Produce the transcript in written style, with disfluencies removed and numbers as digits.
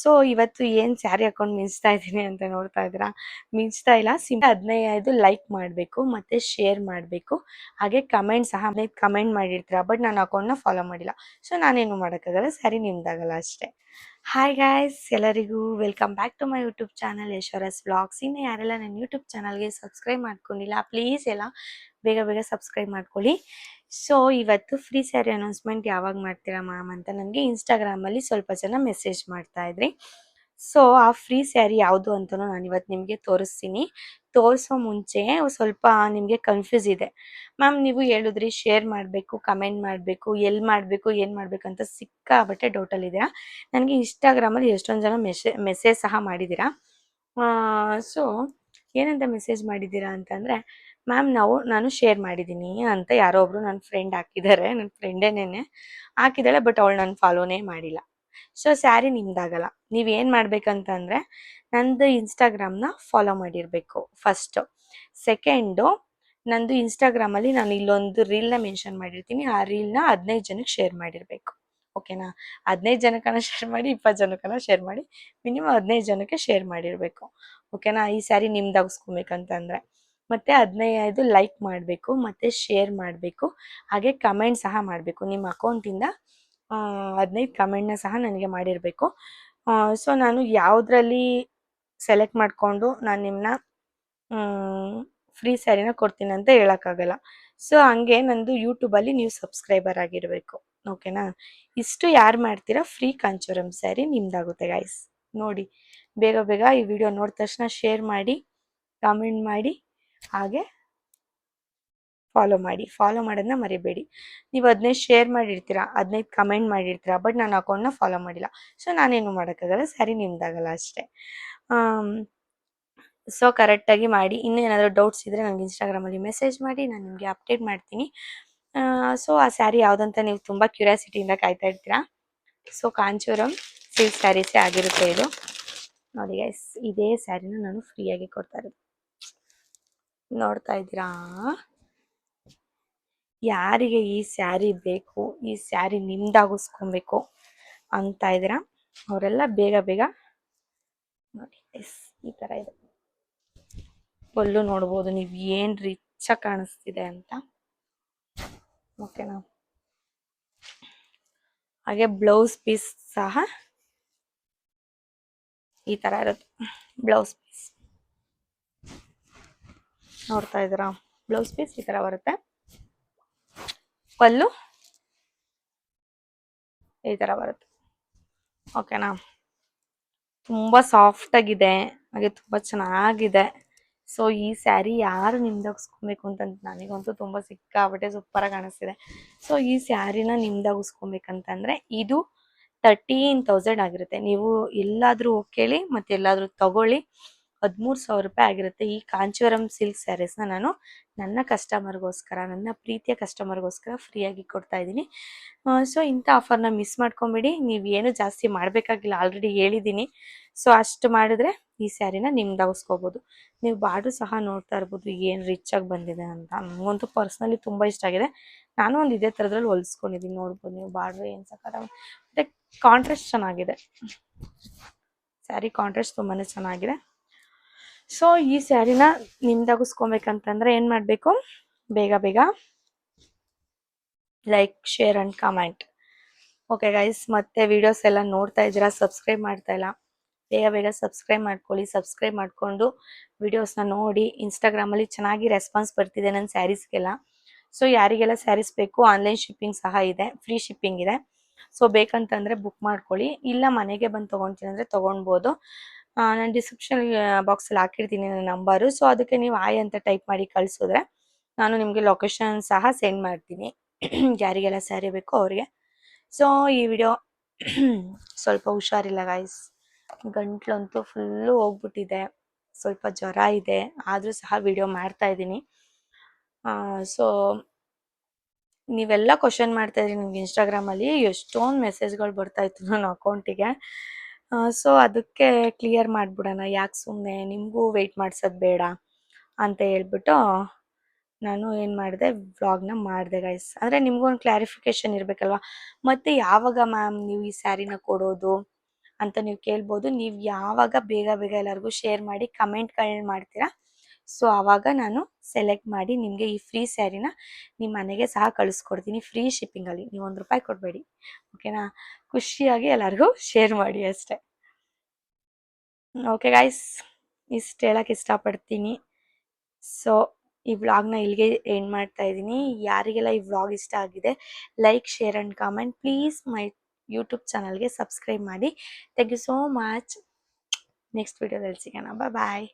So ಇವತ್ತು ಏನು ಸ್ಯಾರಿ ಹಾಕೊಂಡು ಮಿಂಚ್ತಾ ಇದ್ದೀನಿ ಅಂತ ನೋಡ್ತಾ ಇದ್ದೀರಾ? ಮಿಂಚ್ತಾ ಇಲ್ಲ, ಸಿಂಪಲ್ 15 ಲೈಕ್ ಮಾಡಬೇಕು ಮತ್ತು ಶೇರ್ ಮಾಡಬೇಕು. ಹಾಗೆ ಕಮೆಂಟ್ ಸಹ 15 ಕಮೆಂಟ್ ಮಾಡಿರ್ತೀರಾ, ಬಟ್ ನಾನು ಅಕೌಂಟ್ನ ಫಾಲೋ ಮಾಡಿಲ್ಲ. ಸೊ ನಾನೇನು ಮಾಡೋಕ್ಕಾಗಲ್ಲ, ಸ್ಯಾರಿ ನಿಮ್ದಾಗಲ್ಲ ಅಷ್ಟೇ. ಹಾಯ್ ಗಾಯ್ಸ್, ಎಲ್ಲರಿಗೂ welcome back to my YouTube channel ಯಶೋರಸ್ ವ್ಲಾಗ್ಸ್. ಇನ್ನು ಯಾರೆಲ್ಲ ನನ್ನ ಯೂಟ್ಯೂಬ್ ಚಾನಲ್ಗೆ ಸಬ್ಸ್ಕ್ರೈಬ್ ಮಾಡ್ಕೊಂಡಿಲ್ಲ, ಪ್ಲೀಸ್ ಎಲ್ಲ ಬೇಗ ಬೇಗ ಸಬ್ಸ್ಕ್ರೈಬ್ ಮಾಡ್ಕೊಳ್ಳಿ. ಸೊ ಇವತ್ತು ಫ್ರೀ ಸ್ಯಾರಿ ಅನೌನ್ಸ್ಮೆಂಟ್ ಯಾವಾಗ ಮಾಡ್ತೀರಾ ಮ್ಯಾಮ್ ಅಂತ ನನಗೆ ಇನ್ಸ್ಟಾಗ್ರಾಮಲ್ಲಿ ಸ್ವಲ್ಪ ಜನ ಮೆಸೇಜ್ ಮಾಡ್ತಾ ಇದ್ರಿ. ಸೊ ಆ ಫ್ರೀ ಸ್ಯಾರಿ ಯಾವುದು ಅಂತಲೂ ನಾನು ಇವತ್ತು ನಿಮಗೆ ತೋರಿಸ್ತೀನಿ. ತೋರಿಸೋ ಮುಂಚೆ ಸ್ವಲ್ಪ ನಿಮಗೆ ಕನ್ಫ್ಯೂಸ್ ಇದೆ. ಮ್ಯಾಮ್ ನೀವು ಹೇಳಿದ್ರಿ ಶೇರ್ ಮಾಡಬೇಕು, ಕಮೆಂಟ್ ಮಾಡಬೇಕು, ಎಲ್ಲಿ ಮಾಡಬೇಕು, ಏನು ಮಾಡಬೇಕು ಅಂತ ಸಿಕ್ಕಾಬಟ್ಟೆ ಡೌಟಲ್ಲಿದ್ದೀರಾ. ನನಗೆ ಇನ್ಸ್ಟಾಗ್ರಾಮಲ್ಲಿ ಎಷ್ಟೊಂದು ಜನ ಮೆಸೇಜ್ ಸಹ ಮಾಡಿದ್ದೀರಾ. ಸೊ ಏನಂತ ಮೆಸೇಜ್ ಮಾಡಿದ್ದೀರಾ ಅಂತಂದರೆ, ಮ್ಯಾಮ್ ನಾನು ಶೇರ್ ಮಾಡಿದ್ದೀನಿ ಅಂತ ಯಾರೋ ಒಬ್ರು ನನ್ನ ಫ್ರೆಂಡ್ ಹಾಕಿದ್ದಾರೆ. ನನ್ನ ಫ್ರೆಂಡೇನೇನೆ ಹಾಕಿದ್ದಾಳೆ, ಬಟ್ ಅವಳು ನನ್ನ ಫಾಲೋನೇ ಮಾಡಿಲ್ಲ. ಸೊ ಸ್ಯಾರಿ ನಿಮ್ದಾಗಲ್ಲ. ನೀವೇನು ಮಾಡ್ಬೇಕಂತಂದರೆ ನಂದು ಇನ್ಸ್ಟಾಗ್ರಾಮ್ನ ಫಾಲೋ ಮಾಡಿರಬೇಕು ಫಸ್ಟು. ಸೆಕೆಂಡು, ನಂದು ಇನ್ಸ್ಟಾಗ್ರಾಮಲ್ಲಿ ನಾನು ಇಲ್ಲೊಂದು ರೀಲ್ನ ಮೆನ್ಷನ್ ಮಾಡಿರ್ತೀನಿ. ಆ ರೀಲ್ನ 15 ಜನಕ್ಕೆ ಶೇರ್ ಮಾಡಿರಬೇಕು. ಓಕೆನಾ? 15 ಜನಕ್ಕನ ಶೇರ್ ಮಾಡಿ, 20 ಜನಕ್ಕನ ಶೇರ್ ಮಾಡಿ, ಮಿನಿಮಮ್ 15 ಜನಕ್ಕೆ ಶೇರ್ ಮಾಡಿರಬೇಕು. ಓಕೆನಾ? ಈ ಸ್ಯಾರಿ ನಿಮ್ದಾಗಿಸ್ಕೊಬೇಕಂತಂದರೆ. ಮತ್ತು 15 ಲೈಕ್ ಮಾಡಬೇಕು ಮತ್ತು ಶೇರ್ ಮಾಡಬೇಕು. ಹಾಗೆ ಕಮೆಂಟ್ ಸಹ ಮಾಡಬೇಕು. ನಿಮ್ಮ ಅಕೌಂಟಿಂದ 15 ಕಮೆಂಟ್ನ ಸಹ ನನಗೆ ಮಾಡಿರಬೇಕು. ಸೊ ನಾನು ಯಾವುದರಲ್ಲಿ ಸೆಲೆಕ್ಟ್ ಮಾಡಿಕೊಂಡು ನಾನು ನಿಮ್ಮನ್ನ ಫ್ರೀ ಸ್ಯಾರಿನ ಕೊಡ್ತೀನಿ ಅಂತ ಹೇಳೋಕ್ಕಾಗಲ್ಲ. ಸೊ ಹಂಗೆ ನಂದು ಯೂಟ್ಯೂಬಲ್ಲಿ ನೀವು ಸಬ್ಸ್ಕ್ರೈಬರ್ ಆಗಿರಬೇಕು. ಓಕೆನಾ? ಇಷ್ಟು ಯಾರು ಮಾಡ್ತೀರಾ, ಫ್ರೀ ಕಾಂಚೀವರಂ ಸ್ಯಾರಿ ನಿಮ್ದಾಗುತ್ತೆ ಗಾಯ್ಸ್. ನೋಡಿ, ಬೇಗ ಬೇಗ ಈ ವಿಡಿಯೋ ನೋಡಿದ ತಕ್ಷಣ ಶೇರ್ ಮಾಡಿ, ಕಮೆಂಟ್ ಮಾಡಿ, ಹಾಗೆ ಫಾಲೋ ಮಾಡಿ. ಫಾಲೋ ಮಾಡೋದನ್ನ ಮರಿಬೇಡಿ. ನೀವು 15 ಶೇರ್ ಮಾಡಿರ್ತೀರಾ, 15 ಕಮೆಂಟ್ ಮಾಡಿರ್ತೀರಾ, ಬಟ್ ನಾನು ಅಕೌಂಟ್ನ ಫಾಲೋ ಮಾಡಿಲ್ಲ. ಸೊ ನಾನೇನು ಮಾಡೋಕ್ಕಾಗಲ್ಲ, ಸ್ಯಾರಿ ನಿಮ್ದಾಗಲ್ಲ ಅಷ್ಟೇ. ಸೊ ಕರೆಕ್ಟಾಗಿ ಮಾಡಿ. ಇನ್ನೂ ಏನಾದರೂ ಡೌಟ್ಸ್ ಇದ್ದರೆ ನನಗೆ ಇನ್ಸ್ಟಾಗ್ರಾಮಲ್ಲಿ ಮೆಸೇಜ್ ಮಾಡಿ, ನಾನು ನಿಮಗೆ ಅಪ್ಡೇಟ್ ಮಾಡ್ತೀನಿ. ಸೊ ಆ ಸ್ಯಾರಿ ಯಾವುದಂತ ನೀವು ತುಂಬ ಕ್ಯೂರಿಯಾಸಿಟಿಯಿಂದ ಕಾಯ್ತಾ ಇರ್ತೀರಾ. ಸೊ ಕಾಂಚೀವರಂ ಸಿಲ್ಕ್ ಸ್ಯಾರೀಸೇ ಆಗಿರುತ್ತೆ ಇದು. ನೋಡಿ ಗೈಸ್, ಇದೇ ಸ್ಯಾರಿನ ನಾನು ಫ್ರೀಯಾಗಿ ಕೊಡ್ತಾ ಇರೋದು. ನೋಡ್ತಾ ಇದ್ದೀರಾ? ಯಾರಿಗೆ ಈ ಸ್ಯಾರಿ ಬೇಕು, ಈ ಸ್ಯಾರಿ ನಿಮ್ದಾಗಿಸ್ಕೊಬೇಕು ಅಂತ ಇದ್ದೀರಾ, ಅವರೆಲ್ಲ ಬೇಗ ಬೇಗ ನೋಡಿ ಗೈಸ್. ಈ ಥರ ಇದೆ. ಪಲ್ಲು ನೋಡ್ಬೋದು ನೀವು ಏನು ರಿಚ್ಚಾಗಿ ಕಾಣಿಸ್ತಿದೆ ಅಂತ. ಓಕೆನಾ? ಹಾಗೆ ಬ್ಲೌಸ್ ಪೀಸ್ ಸಹ ಈ ಥರ ಇರುತ್ತೆ. ಬ್ಲೌಸ್ ಪೀಸ್ ನೋಡ್ತಾ ಇದ್ದೀರಾ? ಬ್ಲೌಸ್ ಪೀಸ್ ಈ ಥರ ಬರುತ್ತೆ. ಪಲ್ಲು ಈ ಥರ ಬರುತ್ತೆ. ಓಕೆನಾ? ತುಂಬ ಸಾಫ್ಟಾಗಿದೆ, ಹಾಗೆ ತುಂಬ ಚೆನ್ನಾಗಿದೆ. ಸೊ ಈ ಸ್ಯಾರಿ ಯಾರು ನಿಮ್ದಾಗಿಸ್ಕೊಬೇಕು ಅಂತ ನನಗಂತೂ ತುಂಬ ಸಿಕ್ಕಾಬಟ್ಟೆ ಸೂಪರಾಗಿ ಕಾಣಿಸ್ತಿದೆ. ಸೊ ಈ ಸ್ಯಾರಿನ ನಿಮ್ದಾಗಿಸ್ಕೊಬೇಕಂತಂದರೆ ಇದು 13,000 ಆಗಿರುತ್ತೆ. ನೀವು ಎಲ್ಲಾದರೂ ಕೇಳಿ ಮತ್ತು ಎಲ್ಲಾದರೂ ತಗೊಳ್ಳಿ, 13,000 ರೂಪಾಯಿ ಆಗಿರುತ್ತೆ. ಈ ಕಾಂಚೀವರಂ ಸಿಲ್ಕ್ ಸ್ಯಾರೀಸ್ನ ನಾನು ನನ್ನ ಕಸ್ಟಮರ್ಗೋಸ್ಕರ, ನನ್ನ ಪ್ರೀತಿಯ ಕಸ್ಟಮರ್ಗೋಸ್ಕರ ಫ್ರೀಯಾಗಿ ಕೊಡ್ತಾ ಇದ್ದೀನಿ. ಸೊ ಇಂಥ ಆಫರ್ನ ಮಿಸ್ ಮಾಡ್ಕೊಂಬಿಡಿ. ನೀವೇನು ಜಾಸ್ತಿ ಮಾಡಬೇಕಾಗಿಲ್ಲ, ಆಲ್ರೆಡಿ ಹೇಳಿದ್ದೀನಿ. ಸೊ ಅಷ್ಟು ಮಾಡಿದ್ರೆ ಈ ಸ್ಯಾರಿನ ನಿಮ್ದಾಗಿಸ್ಕೋಬೋದು. ನೀವು ಬಾರ್ಡ್ರು ಸಹ ನೋಡ್ತಾ ಇರ್ಬೋದು ಏನು ರಿಚಾಗಿ ಬಂದಿದೆ ಅಂತ. ನನಗಂತೂ ಪರ್ಸ್ನಲಿ ತುಂಬ ಇಷ್ಟ ಆಗಿದೆ. ನಾನು ಒಂದು ಇದೇ ಥರದ್ರಲ್ಲಿ ಹೊಲಿಸ್ಕೊಂಡಿದ್ದೀನಿ. ನೋಡ್ಬೋದು ನೀವು ಬಾರ್ಡ್ರು ಏನು ಸಕ್ಕತ್ತಾಗಿ, ಮತ್ತು ಕಾಂಟ್ರಾಸ್ಟ್ ಚೆನ್ನಾಗಿದೆ. ಸ್ಯಾರಿ ಕಾಂಟ್ರಾಸ್ಟ್ ತುಂಬಾ ಚೆನ್ನಾಗಿದೆ. ಸೊ ಈ ಸ್ಯಾರಿನ ನಿಮ್ದಾಗಿಸ್ಕೊಬೇಕಂತಂದರೆ ಏನು ಮಾಡಬೇಕು, ಬೇಗ ಬೇಗ like, share and comment. Okay guys, ಮತ್ತೆ ವೀಡಿಯೋಸ್ ಎಲ್ಲ ನೋಡ್ತಾ ಇದ್ದೀರಾ, ಸಬ್ಸ್ಕ್ರೈಬ್ ಮಾಡ್ತಾ ಇಲ್ಲ, ಬೇಗ ಬೇಗ ಸಬ್ಸ್ಕ್ರೈಬ್ ಮಾಡ್ಕೊಳ್ಳಿ. ಸಬ್ಸ್ಕ್ರೈಬ್ ಮಾಡಿಕೊಂಡು ವೀಡಿಯೋಸ್ನ ನೋಡಿ. ಇನ್ಸ್ಟಾಗ್ರಾಮಲ್ಲಿ ಚೆನ್ನಾಗಿ ರೆಸ್ಪಾನ್ಸ್ ಬರ್ತಿದೆ ನನ್ನ ಸ್ಯಾರೀಸ್ಗೆಲ್ಲ. ಸೊ ಯಾರಿಗೆಲ್ಲ ಸ್ಯಾರೀಸ್ ಬೇಕು, ಆನ್ಲೈನ್ ಶಿಪ್ಪಿಂಗ್ ಸಹ ಇದೆ, ಫ್ರೀ ಶಿಪ್ಪಿಂಗ್ ಇದೆ. ಸೊ ಬೇಕಂತಂದರೆ ಬುಕ್ ಮಾಡ್ಕೊಳ್ಳಿ, ಇಲ್ಲ ಮನೆಗೆ ಬಂದು ತೊಗೊಳ್ತೀನಿ ಅಂದರೆ ತೊಗೊಳ್ಬೋದು. ನಾನು ಡಿಸ್ಕ್ರಿಪ್ಷನ್ ಬಾಕ್ಸಲ್ಲಿ ಹಾಕಿರ್ತೀನಿ ನನ್ನ ನಂಬರು. ಸೊ ಅದಕ್ಕೆ ನೀವು ಆಯ್ ಅಂತ ಟೈಪ್ ಮಾಡಿ ಕಳಿಸಿದ್ರೆ ನಾನು ನಿಮಗೆ ಲೊಕೇಶನ್ ಸಹ ಸೆಂಡ್ ಮಾಡ್ತೀನಿ. ಯಾರಿಗೆಲ್ಲ ಸ್ಯಾರಿ ಬೇಕೋ ಅವರಿಗೆ. ಸೊ ಈ ವಿಡಿಯೋ ಸ್ವಲ್ಪ ಹುಷಾರಿಲ್ಲ ಗಾಯ್ಸ್, ಗಂಟ್ಲಂತೂ ಫುಲ್ಲು ಹೋಗ್ಬಿಟ್ಟಿದೆ, ಸ್ವಲ್ಪ ಜ್ವರ ಇದೆ, ಆದರೂ ಸಹ ವಿಡಿಯೋ ಮಾಡ್ತಾ ಇದ್ದೀನಿ. ಸೊ ನೀವೆಲ್ಲ ಕ್ವಶನ್ ಮಾಡ್ತಾಯಿದ್ರಿ ನನಗೆ ಇನ್ಸ್ಟಾಗ್ರಾಮಲ್ಲಿ, ಎಷ್ಟೊಂದು ಮೆಸೇಜ್ಗಳು ಬರ್ತಾಯಿತ್ತು ನನ್ನ ಅಕೌಂಟಿಗೆ. ಸೊ ಅದಕ್ಕೆ ಕ್ಲಿಯರ್ ಮಾಡಿಬಿಡೋಣ, ಯಾಕೆ ಸುಮ್ಮನೆ ನಿಮಗೂ ವೆಯ್ಟ್ ಮಾಡಿಸೋದು ಬೇಡ ಅಂತ ಹೇಳ್ಬಿಟ್ಟು ನಾನು ಏನು ಮಾಡಿದೆ, ವ್ಲಾಗ್ನ ಮಾಡಿದೆ ಗೈಸ್. ಅಂದರೆ ನಿಮಗೂ ಒಂದು ಕ್ಲಾರಿಫಿಕೇಷನ್ ಇರಬೇಕಲ್ವ. ಮತ್ತು ಯಾವಾಗ ಮ್ಯಾಮ್ ನೀವು ಈ ಸ್ಯಾರಿನ ಕೊಡೋದು ಅಂತ ನೀವು ಕೇಳ್ಬೋದು. ನೀವು ಯಾವಾಗ ಬೇಗ ಬೇಗ ಎಲ್ಲರಿಗೂ ಶೇರ್ ಮಾಡಿ ಕಮೆಂಟ್ಗಳನ್ನ ಮಾಡ್ತೀರಾ, ಸೊ ಆವಾಗ ನಾನು ಸೆಲೆಕ್ಟ್ ಮಾಡಿ ನಿಮಗೆ ಈ ಫ್ರೀ ಸ್ಯಾರಿನ ನಿಮ್ಮ ಮನೆಗೆ ಸಹ ಕಳಿಸ್ಕೊಡ್ತೀನಿ, ಫ್ರೀ ಶಿಪ್ಪಿಂಗಲ್ಲಿ. ನೀವು ₹1 ಕೊಡಬೇಡಿ, ಓಕೆನಾ? ಖುಷಿಯಾಗಿ ಎಲ್ಲರಿಗೂ ಶೇರ್ ಮಾಡಿ ಅಷ್ಟೇ. ಓಕೆ ಗಾಯ್ಸ್, ಇಷ್ಟು ಹೇಳಕ್ಕೆ ಇಷ್ಟಪಡ್ತೀನಿ. ಸೊ ಈ ವ್ಲಾಗ್ನ ಇಲ್ಲಿಗೆ ಎಂಡ್ ಮಾಡ್ತಾ ಇದ್ದೀನಿ. ಯಾರಿಗೆಲ್ಲ ಈ ವ್ಲಾಗ್ ಇಷ್ಟ ಆಗಿದೆ, like, share and comment. Please my YouTube ಚಾನಲ್ಗೆ ಸಬ್ಸ್ಕ್ರೈಬ್ ಮಾಡಿ. Thank you so much. Next ವಿಡಿಯೋದಲ್ಲಿ ಸಿಗೋಣ. ಬಾಯ್.